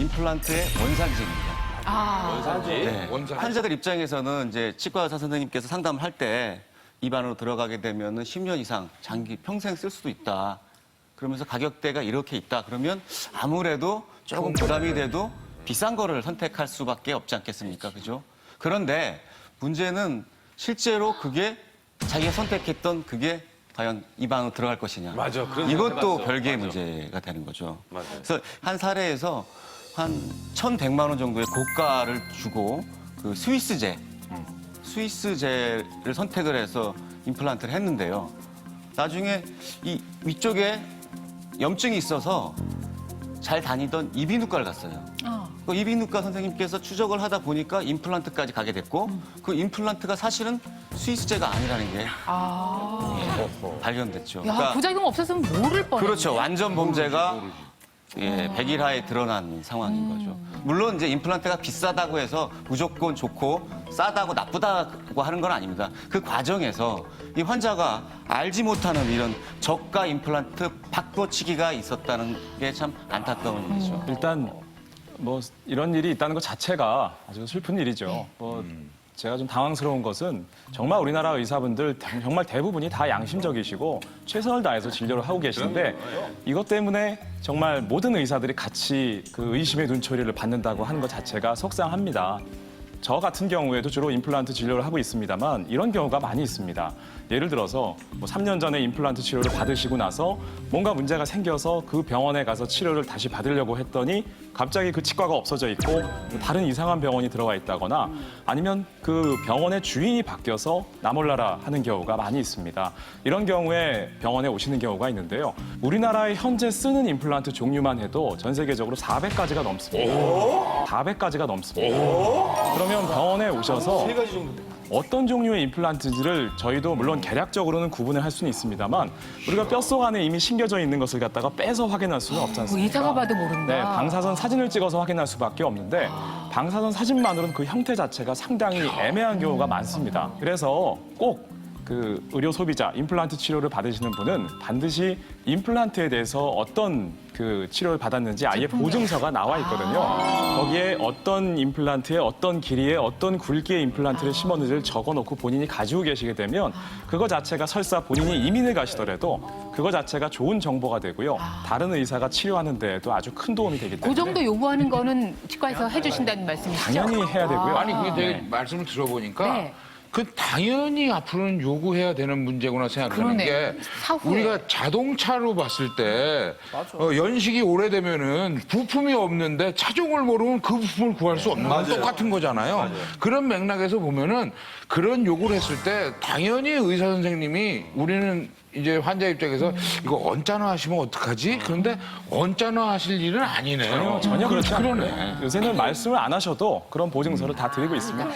임플란트의 원산지입니다. 원산지. 네. 원산지. 환자들 입장에서는 이제 치과 의사 선생님께서 상담을 할 때 입안으로 들어가게 되면은 10년 이상 장기 평생 쓸 수도 있다. 그러면서 가격대가 이렇게 있다. 그러면 아무래도 조금 부담이 돼도 비싼 거를 선택할 수밖에 없지 않겠습니까? 그죠? 그런데 문제는 실제로 그게 자기가 선택했던 그게 과연 입안으로 들어갈 것이냐. 맞아. 그런 이것도 생각 해봤어. 별개의 맞아. 문제가 되는 거죠. 맞아요. 그래서 한 사례에서 한 1,100만 원 정도의 고가를 주고 그 스위스제를 선택을 해서 임플란트를 했는데요. 나중에 이 위쪽에 염증이 있어서 잘 다니던 이비인후과를 갔어요. 그 이비인후과 선생님께서 추적을 하다 보니까 임플란트까지 가게 됐고 그 임플란트가 사실은 스위스제가 아니라는 게 발견됐죠. 야, 그러니까 부작용 없었으면 모를 뻔했네. 그렇죠. 완전 범죄가 백일하에 드러난 상황인 거죠. 물론 이제 임플란트가 비싸다고 해서 무조건 좋고 싸다고 나쁘다고 하는 건 아닙니다. 그 과정에서 이 환자가 알지 못하는 이런 저가 임플란트 바꿔치기가 있었다는 게 참 안타까운 일이죠. 일단 뭐 이런 일이 있다는 것 자체가 아주 슬픈 일이죠. 뭐 제가 좀 당황스러운 것은 정말 우리나라 의사분들 정말 대부분이 다 양심적이시고 최선을 다해서 진료를 하고 계신데 이것 때문에 정말 모든 의사들이 같이 그 의심의 눈초리를 받는다고 하는 것 자체가 속상합니다. 저 같은 경우에도 주로 임플란트 진료를 하고 있습니다만 이런 경우가 많이 있습니다. 예를 들어서 뭐 3년 전에 임플란트 치료를 받으시고 나서 뭔가 문제가 생겨서 그 병원에 가서 치료를 다시 받으려고 했더니 갑자기 그 치과가 없어져 있고 다른 이상한 병원이 들어와 있다거나 아니면 그 병원의 주인이 바뀌어서 나 몰라라 하는 경우가 많이 있습니다. 이런 경우에 병원에 오시는 경우가 있는데요. 우리나라에 현재 쓰는 임플란트 종류만 해도 전 세계적으로 400가지가 넘습니다. 400가지가 넘습니다. 그러면 병원에 오셔서 어떤 종류의 임플란트인지를 저희도 물론 개략적으로는 구분을 할 수는 있습니다만 우리가 뼛속 안에 이미 심겨져 있는 것을 갖다가 빼서 확인할 수는 없지 뭐 않습니까? 의사가 봐도 모른다. 네, 방사선 사진을 찍어서 확인할 수밖에 없는데 방사선 사진만으로는 그 형태 자체가 상당히 애매한 경우가 많습니다. 그래서 꼭 그 의료 소비자, 임플란트 치료를 받으시는 분은 반드시 임플란트에 대해서 어떤 그 치료를 받았는지 아예 보증서가 나와 있거든요. 거기에 어떤 임플란트에 어떤 길이에 어떤 굵기의 임플란트를 심었는지를 적어놓고 본인이 가지고 계시게 되면 그거 자체가 설사 본인이 이민을 가시더라도 그거 자체가 좋은 정보가 되고요. 다른 의사가 치료하는 데에도 아주 큰 도움이 되기 때문에 그 정도 요구하는 거는 치과에서 해주신다는 말씀이시죠? 당연히 해야 되고요. 아니 그게 되게 말씀을 들어보니까 네. 그 당연히 앞으로는 요구해야 되는 문제구나 생각하는 그러네. 게 사후에. 우리가 자동차로 봤을 때 연식이 오래되면은 부품이 없는데 차종을 모르면 그 부품을 구할 수 없는 건 똑같은 거잖아요. 그런 맥락에서 보면은 그런 요구를 했을 때 당연히 의사 선생님이 우리는 이제 환자 입장에서 이거 언짢아 하시면 어떡하지? 그런데 언짢아 하실 일은 아니네요. 전혀 그렇지 않고요. 그러네. 요새는 말씀을 안 하셔도 그런 보증서를 다 드리고 있습니다.